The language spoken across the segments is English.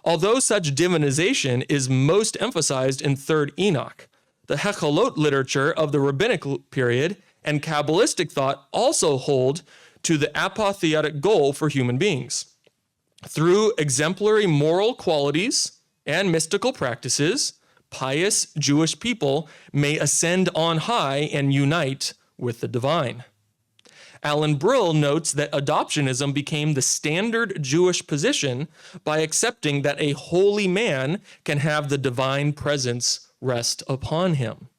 although such divinization is most emphasized in 3rd Enoch. The Hechalot literature of the rabbinic period and Kabbalistic thought also hold to the apotheotic goal for human beings. Through exemplary moral qualities and mystical practices, pious Jewish people may ascend on high and unite with the divine. Alan Brill notes that adoptionism became the standard Jewish position by accepting that a holy man can have the divine presence rest upon him.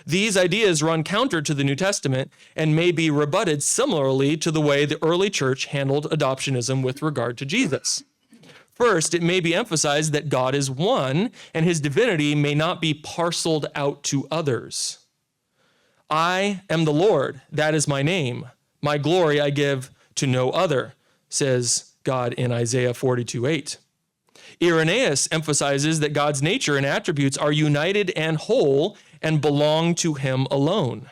These ideas run counter to the New Testament and may be rebutted similarly to the way the early church handled adoptionism with regard to Jesus. First, it may be emphasized that God is one and his divinity may not be parceled out to others. I am the Lord, that is my name. My glory I give to no other, says God in Isaiah 42:8. Irenaeus emphasizes that God's nature and attributes are united and whole and belong to him alone.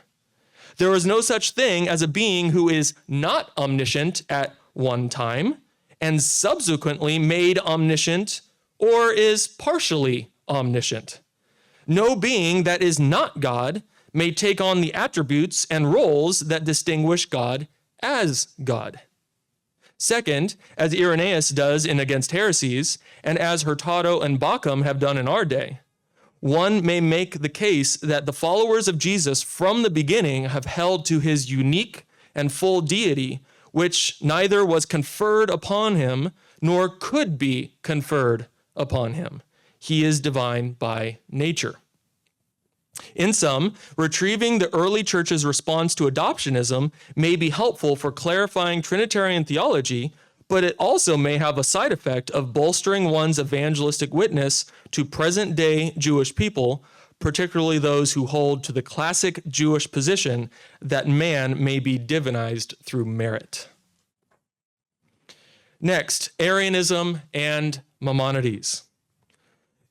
There is no such thing as a being who is not omniscient at one time and subsequently made omniscient or is partially omniscient. No being that is not God may take on the attributes and roles that distinguish God as God. Second, as Irenaeus does in Against Heresies, and as Hurtado and Bauckham have done in our day, one may make the case that the followers of Jesus from the beginning have held to his unique and full deity, which neither was conferred upon him nor could be conferred upon him. He is divine by nature. In sum, retrieving the early church's response to adoptionism may be helpful for clarifying Trinitarian theology, but it also may have a side effect of bolstering one's evangelistic witness to present-day Jewish people, particularly those who hold to the classic Jewish position that man may be divinized through merit. Next, Arianism and Maimonides.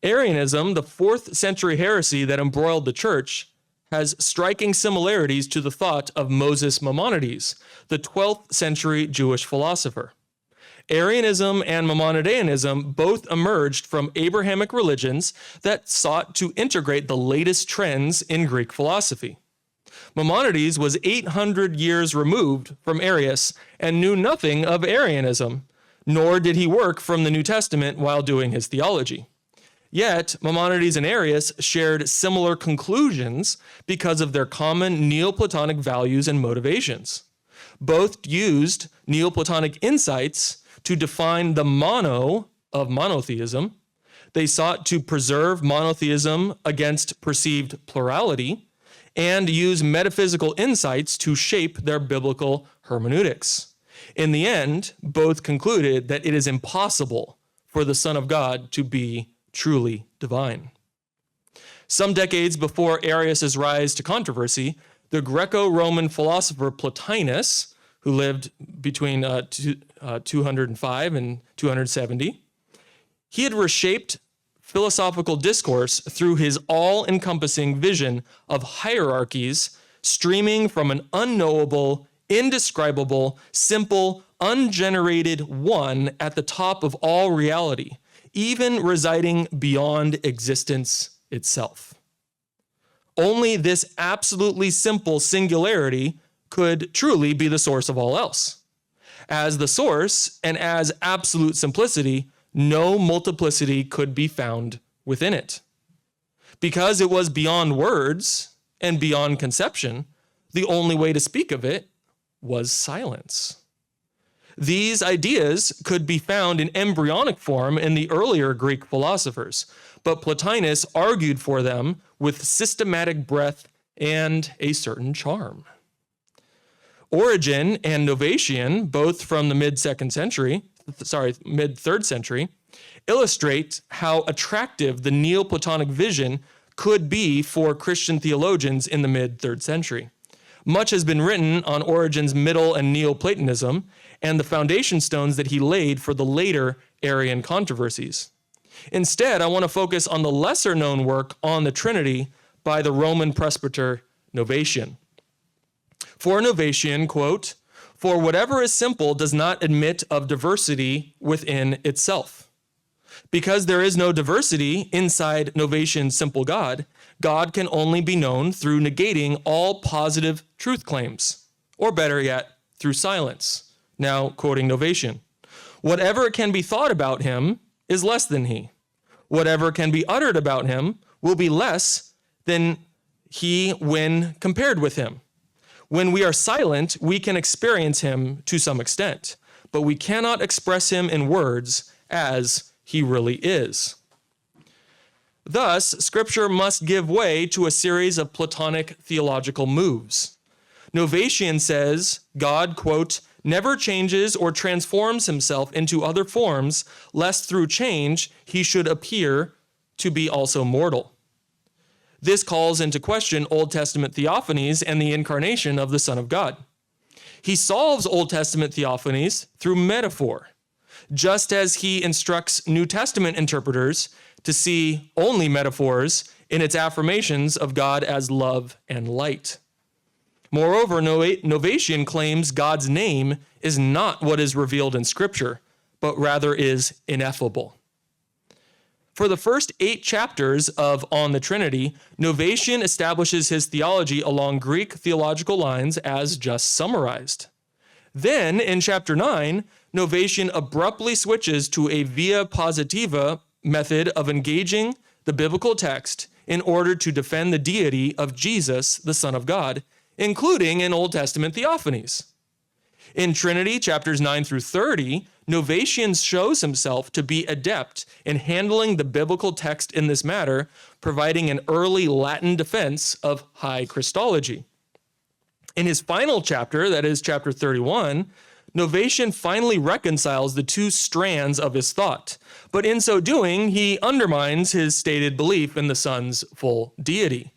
Arianism, the 4th century heresy that embroiled the church, has striking similarities to the thought of Moses Maimonides, the 12th century Jewish philosopher. Arianism and Maimonideanism both emerged from Abrahamic religions that sought to integrate the latest trends in Greek philosophy. Maimonides was 800 years removed from Arius and knew nothing of Arianism, nor did he work from the New Testament while doing his theology. Yet, Maimonides and Arius shared similar conclusions because of their common Neoplatonic values and motivations. Both used Neoplatonic insights to define the mono of monotheism. They sought to preserve monotheism against perceived plurality and use metaphysical insights to shape their biblical hermeneutics. In the end, both concluded that it is impossible for the Son of God to be truly divine. Some decades before Arius's rise to controversy, the Greco-Roman philosopher Plotinus, who lived between 205 and 270, he had reshaped philosophical discourse through his all-encompassing vision of hierarchies streaming from an unknowable, indescribable, simple, ungenerated one at the top of all reality, even residing beyond existence itself. Only this absolutely simple singularity could truly be the source of all else. As the source and as absolute simplicity, no multiplicity could be found within it. Because it was beyond words and beyond conception, the only way to speak of it was silence. These ideas could be found in embryonic form in the earlier Greek philosophers, but Plotinus argued for them with systematic breadth and a certain charm. Origen and Novatian, both from the mid-3rd century, illustrate how attractive the Neoplatonic vision could be for Christian theologians in the mid-3rd century. Much has been written on Origen's Middle and Neoplatonism and the foundation stones that he laid for the later Arian controversies. Instead, I want to focus on the lesser-known work on the Trinity by the Roman presbyter Novatian. For Novatian, quote, "For whatever is simple does not admit of diversity within itself. Because there is no diversity inside Novatian's simple God, God can only be known through negating all positive truth claims, or better yet, through silence. Now, quoting Novatian, whatever can be thought about him is less than he. Whatever can be uttered about him will be less than he when compared with him. When we are silent, we can experience him to some extent, but we cannot express him in words as he really is. Thus, Scripture must give way to a series of Platonic theological moves. Novatian says God, quote, never changes or transforms himself into other forms, lest through change he should appear to be also mortal. This calls into question Old Testament theophanies and the incarnation of the Son of God. He solves Old Testament theophanies through metaphor, just as he instructs New Testament interpreters to see only metaphors in its affirmations of God as love and light. Moreover, Novatian claims God's name is not what is revealed in Scripture, but rather is ineffable. For the first 8 chapters of On the Trinity, Novatian establishes his theology along Greek theological lines as just summarized. Then, in chapter 9, Novatian abruptly switches to a via positiva method of engaging the biblical text in order to defend the deity of Jesus, the Son of God, including in Old Testament theophanies. In Trinity, chapters 9 through 30, Novatian shows himself to be adept in handling the biblical text in this matter, providing an early Latin defense of high Christology. In his final chapter, that is chapter 31, Novatian finally reconciles the two strands of his thought, but in so doing, he undermines his stated belief in the Son's full deity.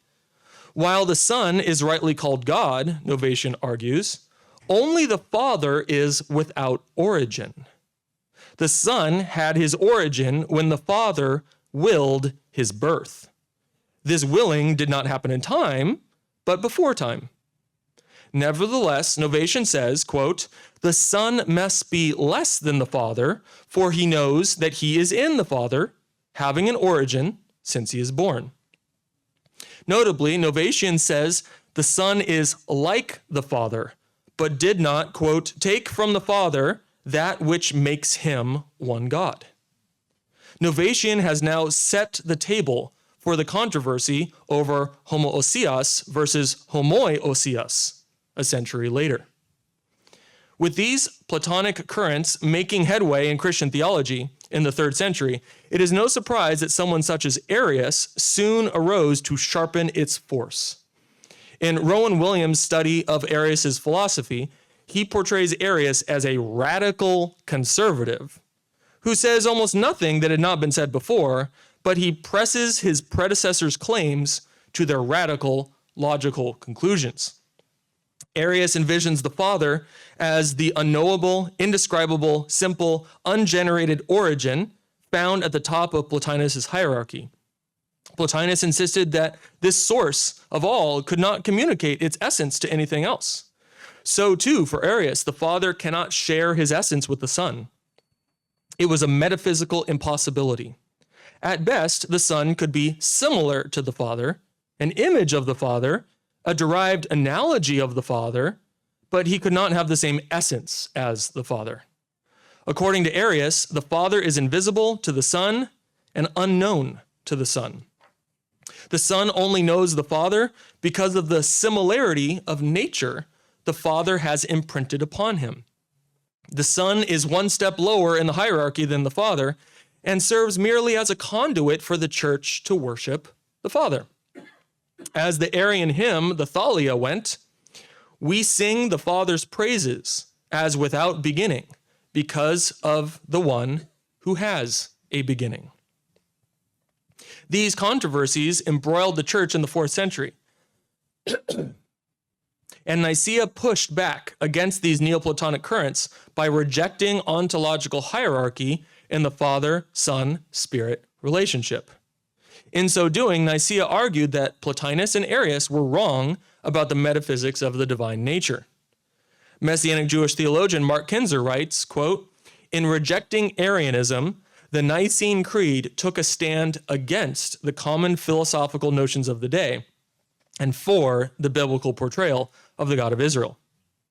While the Son is rightly called God, Novatian argues, only the Father is without origin. The Son had his origin when the Father willed his birth. This willing did not happen in time, but before time. Nevertheless, Novatian says, quote, the Son must be less than the Father, for he knows that he is in the Father, having an origin since he is born. Notably, Novatian says the Son is like the Father, but did not, quote, take from the Father that which makes him one God. Novatian has now set the table for the controversy over homoousios versus homoiousios a century later. With these Platonic currents making headway in Christian theology in the 3rd century, it is no surprise that someone such as Arius soon arose to sharpen its force. In Rowan Williams' study of Arius's philosophy, he portrays Arius as a radical conservative who says almost nothing that had not been said before, but he presses his predecessors' claims to their radical logical conclusions. Arius envisions the Father as the unknowable, indescribable, simple, ungenerated origin found at the top of Plotinus' hierarchy. Plotinus insisted that this source of all could not communicate its essence to anything else. So too, for Arius, the Father cannot share his essence with the Son. It was a metaphysical impossibility. At best, the Son could be similar to the Father, an image of the Father, a derived analogy of the Father, but he could not have the same essence as the Father. According to Arius, the Father is invisible to the Son and unknown to the Son. The Son only knows the Father because of the similarity of nature the Father has imprinted upon him. The Son is one step lower in the hierarchy than the Father and serves merely as a conduit for the church to worship the Father. As the Arian hymn, the Thalia, went, we sing the Father's praises as without beginning because of the one who has a beginning. These controversies embroiled the church in the 4th century. And Nicaea pushed back against these Neoplatonic currents by rejecting ontological hierarchy in the Father, Son, Spirit relationship. In so doing, Nicaea argued that Plotinus and Arius were wrong about the metaphysics of the divine nature. Messianic Jewish theologian Mark Kinzer writes, quote, in rejecting Arianism, The Nicene Creed took a stand against the common philosophical notions of the day and for the biblical portrayal of the God of Israel.